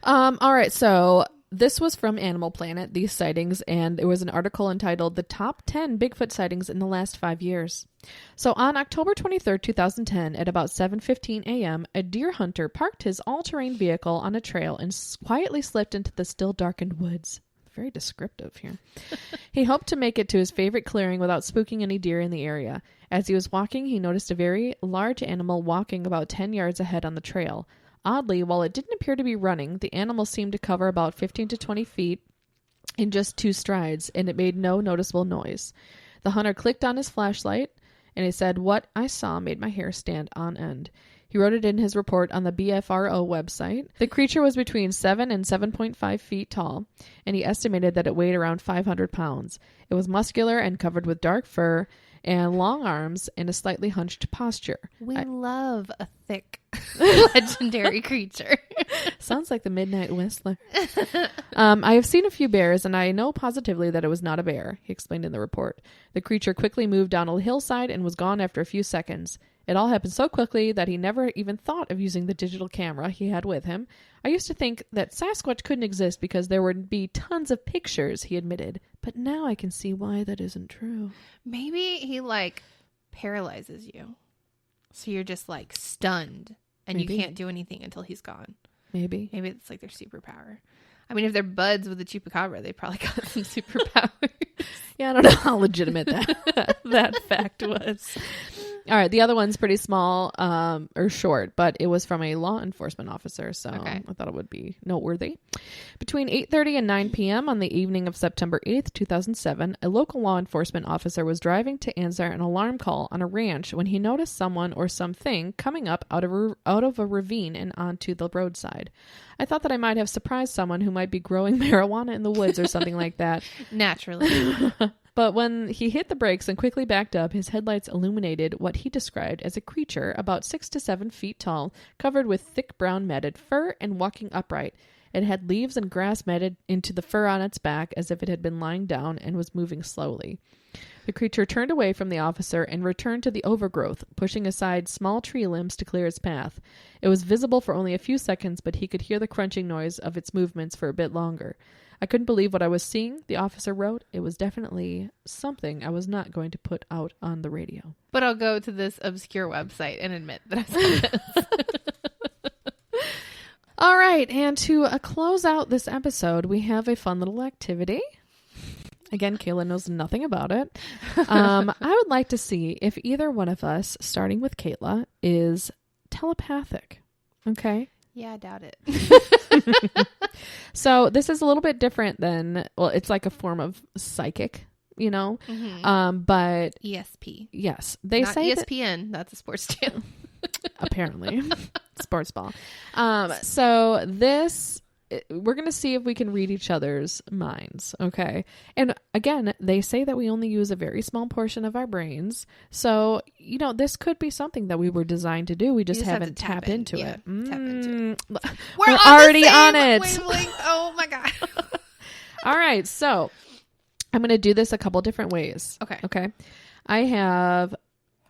All right, so this was from Animal Planet, these sightings, and there was an article entitled "The Top 10 Bigfoot Sightings in the Last 5 Years." So on October 23rd, 2010, at about 7:15 a.m., a deer hunter parked his all-terrain vehicle on a trail and quietly slipped into the still darkened woods. Very descriptive here. He hoped to make it to his favorite clearing without spooking any deer in the area. As he was walking, he noticed a very large animal walking about 10 yards ahead on the trail. Oddly, while it didn't appear to be running, the animal seemed to cover about 15 to 20 feet in just 2 strides, and it made no noticeable noise. The hunter clicked on his flashlight, and he said, "What I saw made my hair stand on end." He wrote it in his report on the BFRO website. The creature was between 7 and 7.5 feet tall, and he estimated that it weighed around 500 pounds. It was muscular and covered with dark fur and long arms and a slightly hunched posture. We love a thick, legendary creature. Sounds like the Midnight Whistler. I have seen a few bears, and I know positively that it was not a bear, he explained in the report. The creature quickly moved down a hillside and was gone after a few seconds. It all happened so quickly that he never even thought of using the digital camera he had with him. I used to think that Sasquatch couldn't exist because there would be tons of pictures, he admitted. But now I can see why that isn't true. Maybe he, paralyzes you. So you're just, stunned. And you can't do anything until he's gone. Maybe. Maybe it's, their superpower. I mean, if they're buds with the chupacabra, they probably got some superpowers. Yeah, I don't know how legitimate that fact was. All right. The other one's pretty small, or short, but it was from a law enforcement officer. So I thought it would be noteworthy. Between 8:30 and 9 p.m. on the evening of September 8th, 2007, a local law enforcement officer was driving to answer an alarm call on a ranch when he noticed someone or something coming up out of a ravine and onto the roadside. I thought that I might have surprised someone who might be growing marijuana in the woods or something like that. Naturally. But when he hit the brakes and quickly backed up, his headlights illuminated what he described as a creature about 6 to 7 feet tall, covered with thick brown matted fur and walking upright. It had leaves and grass matted into the fur on its back as if it had been lying down and was moving slowly. The creature turned away from the officer and returned to the overgrowth, pushing aside small tree limbs to clear its path. It was visible for only a few seconds, but he could hear the crunching noise of its movements for a bit longer. I couldn't believe what I was seeing, the officer wrote. It was definitely something I was not going to put out on the radio. But I'll go to this obscure website and admit that I saw this. All right, and to close out this episode, we have a fun little activity. Again, Kaila knows nothing about it. I would like to see if either one of us, starting with Kaila, is telepathic. Okay? Yeah, I doubt it. So this is a little bit different than, well, it's like a form of psychic, you know? Mm-hmm. But ESP. Yes. They Not say ESPN. That's a sports channel. Apparently. Sports ball. So this, we're going to see if we can read each other's minds. Okay. And again, they say that we only use a very small portion of our brains. So, you know, this could be something that we were designed to do. We just haven't tapped into it. Tap into it. We're already on it. Wavelength. Oh my God. All right. So I'm going to do this a couple different ways. Okay. I have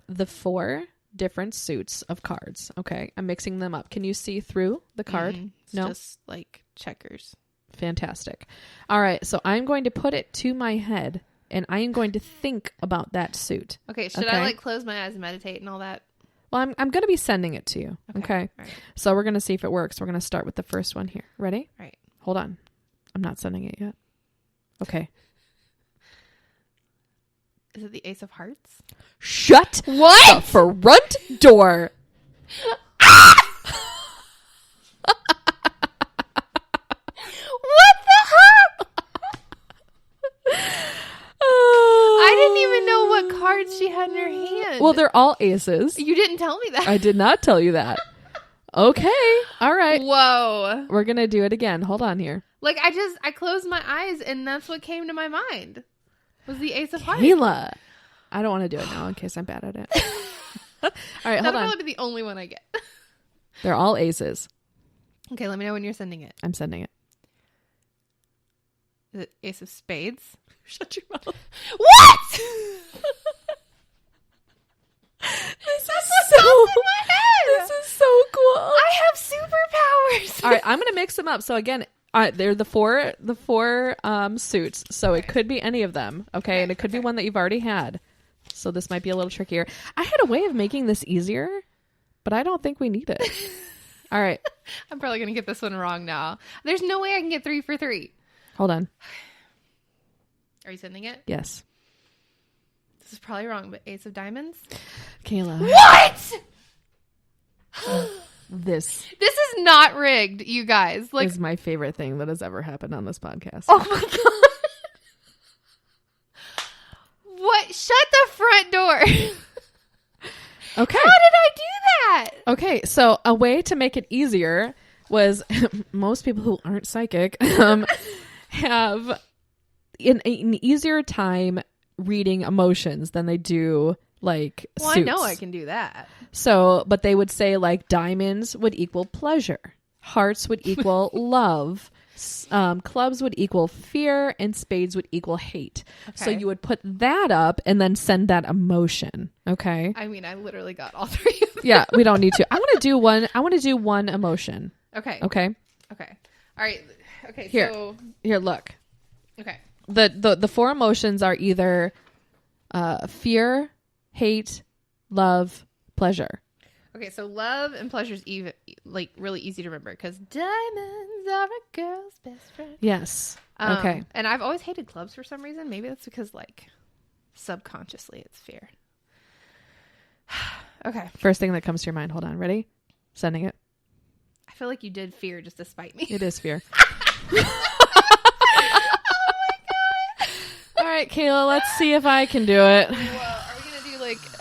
the 4 different suits of cards. Okay. I'm mixing them up. Can you see through the card? It's No? just like checkers. Fantastic. All right. So I'm going to put it to my head and I am going to think about that suit. Okay. Should I like close my eyes and meditate and all that? Well, I'm going to be sending it to you. Okay. All right. So we're going to see if it works. We're going to start with the first one here. Ready? All right. Hold on. I'm not sending it yet. Okay. Is it the Ace of Hearts? Shut What? the front door. What the heck? I didn't even know what cards she had in her hand. Well, they're all aces. You didn't tell me that. I did not tell you that. Okay. All right. Whoa. We're going to do it again. Hold on here. Like, I closed my eyes and that's what came to my mind. Was the Ace of Hearts. Kaila. I don't want to do it now in case I'm bad at it. All right, hold That'll on. probably be the only one I get. They're all aces. Okay, let me know when you're sending it. I'm sending it. Is it Ace of Spades? Shut your mouth. What? This That's what popped in my head. This is so cool. I have superpowers. All right, I'm going to mix them up. So again, they're the four suits. So it could be any of them. Okay. And it could be one that you've already had. So this might be a little trickier. I had a way of making this easier, but I don't think we need it. All right. I'm probably going to get this one wrong now. There's no way I can get 3 for 3. Hold on. Are you sending it? Yes. This is probably wrong, but Ace of Diamonds? Kaila. What? This is not rigged, you guys. Like, is my favorite thing that has ever happened on this podcast. oh my God. What? Shut the front door. Okay. How did I do that? Okay, so a way to make it easier was most people who aren't psychic have an easier time reading emotions than they do like well, suits. I know I can do that. So, but they would say like diamonds would equal pleasure, hearts would equal love, clubs would equal fear, and spades would equal hate. Okay. So you would put that up and then send that emotion. Okay. I mean, I literally got all 3 of them. Yeah, we don't need to. I want to do one. I want to do one emotion. Okay. Okay. Okay. All right. Okay. Here. So here, look. Okay. The 4 emotions are either fear, hate, love, pleasure. Okay, so love and pleasure is even like really easy to remember because diamonds are a girl's best friend. Yes. Okay. And I've always hated clubs for some reason. Maybe that's because like subconsciously it's fear. Okay. First thing that comes to your mind. Hold on. Ready? Sending it. I feel like you did fear just to spite me. It is fear. All right, Kayla, let's see if I can do it. Well,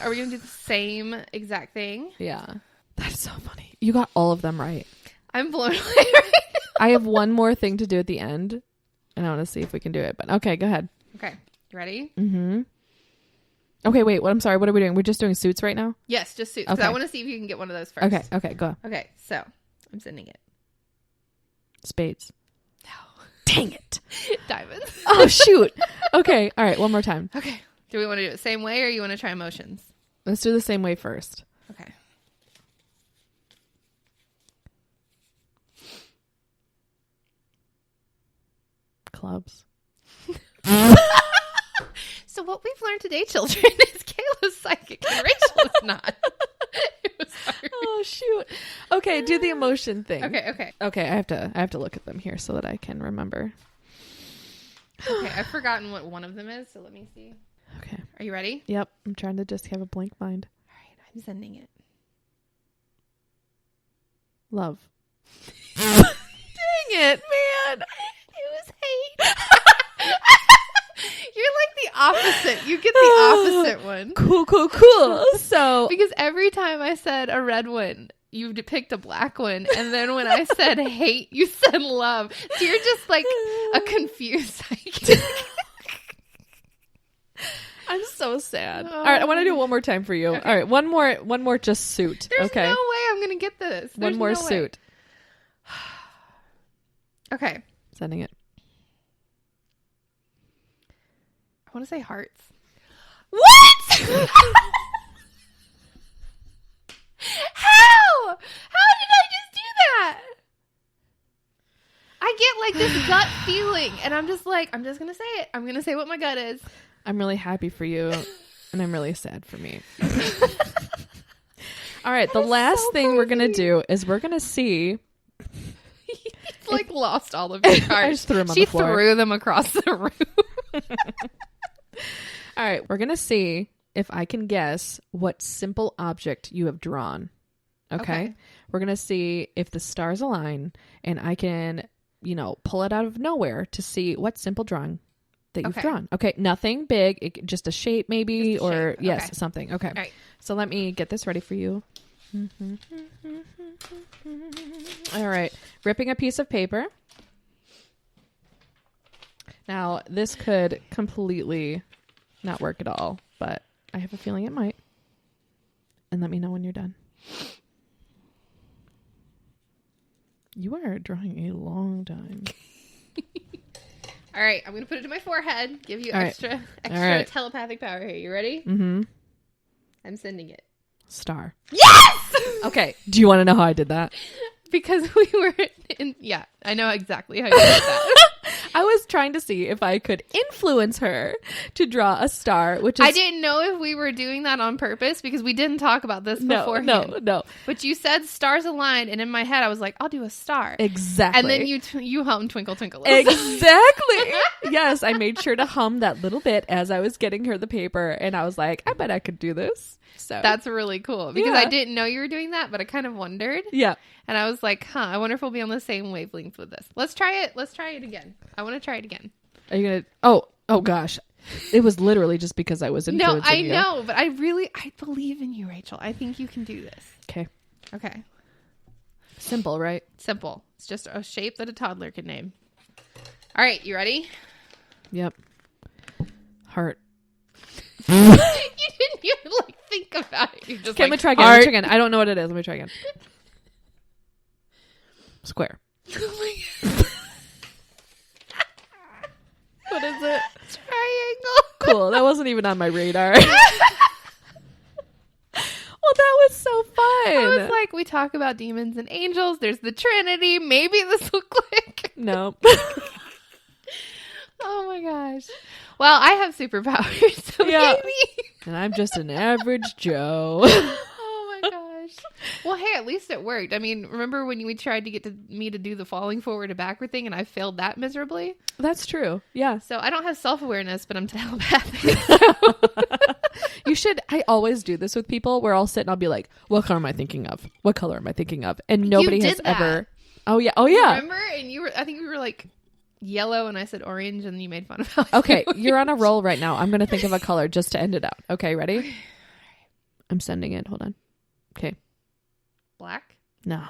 are we gonna do the same exact thing? Yeah. That's so funny. You got all of them right. I'm blown away right now. I have one more thing to do at the end, and I want to see if we can do it. But okay, go ahead. Okay. You ready? Mm-hmm. Okay, wait. I'm sorry. What are we doing? We're just doing suits right now? Yes, just suits. 'Cause Okay. I want to see if you can get one of those first. Okay, go. Okay, so I'm sending it. Spades. No. Dang it. Diamonds. Oh, shoot. Okay, all right. One more time. Okay. Do we want to do it the same way or you want to try emotions? Let's do the same way first. Okay. Clubs. So what we've learned today, children, is Kayla's psychic and Rachel is not. It was hard. Oh, shoot. Okay, do the emotion thing. Okay. Okay, I have to look at them here so that I can remember. Okay, I've forgotten what one of them is, so let me see. Okay. Are you ready? Yep. I'm trying to just have a blank mind. All right, I'm sending it. Love. Dang it, man. It was hate. You're like the opposite. You get the opposite one. Cool. So Because every time I said a red one, you picked a black one. And then when I said hate, you said love. So you're just like a confused psychic. I'm so sad. Oh. All right, I want to do it one more time for you. Okay. All right, one more just suit. There's okay. no way I'm going to get this. There's One more no way. suit. Okay. Sending it. I want to say hearts. What? How? How did I just do that? I get like this gut feeling and I'm just like, I'm just going to say it. I'm going to say what my gut is. I'm really happy for you, and I'm really sad for me. All right, the last thing we're going to do is we're going to see. You've like lost all of your cards. I just threw them on she the floor. threw them across the room. All right, we're going to see if I can guess what simple object you have drawn. Okay? We're going to see if the stars align, and I can, pull it out of nowhere to see what simple drawing that you've drawn. Okay, nothing big, just a shape maybe, just a or shape. yes, Okay. something. Okay. All right. So let me get this ready for you. All right, ripping a piece of paper. Now, this could completely not work at all, but I have a feeling it might. And let me know when you're done. You are drawing a long time. All right, I'm going to put it to my forehead. Give you All right. extra All right. telepathic power here. You ready? Mm-hmm. I'm sending it. Star. Yes! Okay. Do you want to know how I did that? Because we were in... Yeah, I know exactly how you did that. I was trying to see if I could influence her to draw a star, which is... I didn't know if we were doing that on purpose because we didn't talk about this beforehand. No. But you said stars aligned, and in my head I was like, I'll do a star. Exactly. And then you hummed Twinkle Twinkle. Exactly. Yes, I made sure to hum that little bit as I was getting her the paper, and I was like, I bet I could do this. So That's really cool because Yeah. I didn't know you were doing that, but I kind of wondered. yeah. And I was like, I wonder if we'll be on the same wavelength with this. Let's try it. Let's try it again. I want to try it again. Are you gonna? Oh gosh, it was literally just because I was influencing No, I you. know, but I believe in you, Rachel. I think you can do this. Okay. Okay. Simple, right? Simple. It's just a shape that a toddler can name. All right, you ready? Yep. Heart. You didn't even think about it. You just Okay, let me try again. Let me try again. I don't know what it is. Let me try again. Square. Oh my God. What is it? Triangle. Cool. That wasn't even on my radar. Well, that was so fun. I was like, we talk about demons and angels. There's the Trinity. Maybe this will click. No. Oh my gosh. Well, I have superpowers, so Yeah. maybe. And I'm just an average Joe. Oh my gosh. Well, hey, at least it worked. I mean, remember when we tried to get me to do the falling forward and backward thing, and I failed that miserably? That's true. Yeah. So I don't have self-awareness, but I'm telepathic. So You should. I always do this with people where I'll sit and I'll be like, what color am I thinking of? What color am I thinking of? And nobody has ever. Oh, yeah. Oh, yeah. Remember? And I think we were like yellow and I said orange and you made fun of how Okay. You're on a roll right now. I'm going to think of a color just to end it out. Okay. Ready? I'm sending it. Hold on. Okay. Black? No.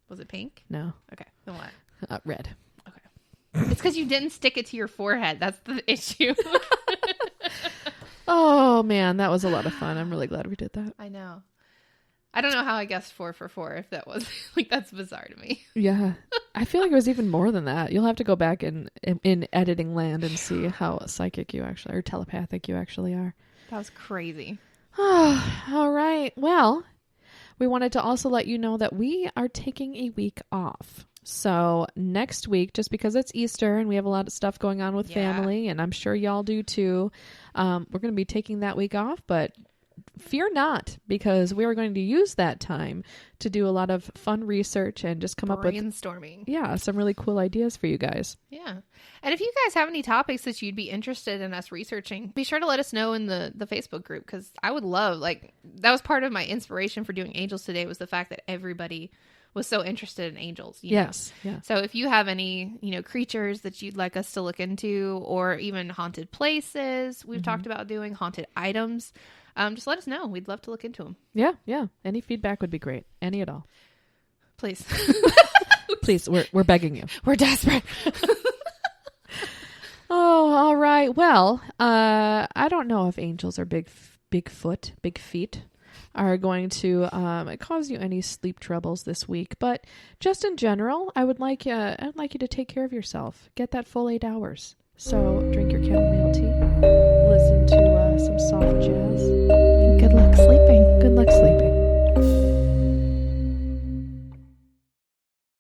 Was it pink? No. Okay. Then what? Red. Okay. It's because you didn't stick it to your forehead. That's the issue. Oh, man. That was a lot of fun. I'm really glad we did that. I know. I don't know how I guessed 4 for 4 if that was like, that's bizarre to me. Yeah. I feel like it was even more than that. You'll have to go back in editing land and see how psychic you actually, or telepathic you actually are. That was crazy. All right. Well, we wanted to also let you know that we are taking a week off. So next week, just because it's Easter and we have a lot of stuff going on with family, and I'm sure y'all do too, we're going to be taking that week off, but fear not, because we are going to use that time to do a lot of fun research and just come up with brainstorming. Some really cool ideas for you guys. Yeah. And if you guys have any topics that you'd be interested in us researching, be sure to let us know in the Facebook group, because I would love, like, that was part of my inspiration for doing angels today, was the fact that everybody was so interested in angels. Yes. Yeah. So if you have any, creatures that you'd like us to look into, or even haunted places, we've talked about doing haunted items, just let us know. We'd love to look into them. Yeah. Yeah. Any feedback would be great. Any at all. Please. Please. We're begging you. We're desperate. Oh, all right. Well, I don't know if angels or big feet are going to cause you any sleep troubles this week, but just in general, I'd like you to take care of yourself. Get that full 8 hours. So drink your chamomile tea, listen to some soft jazz,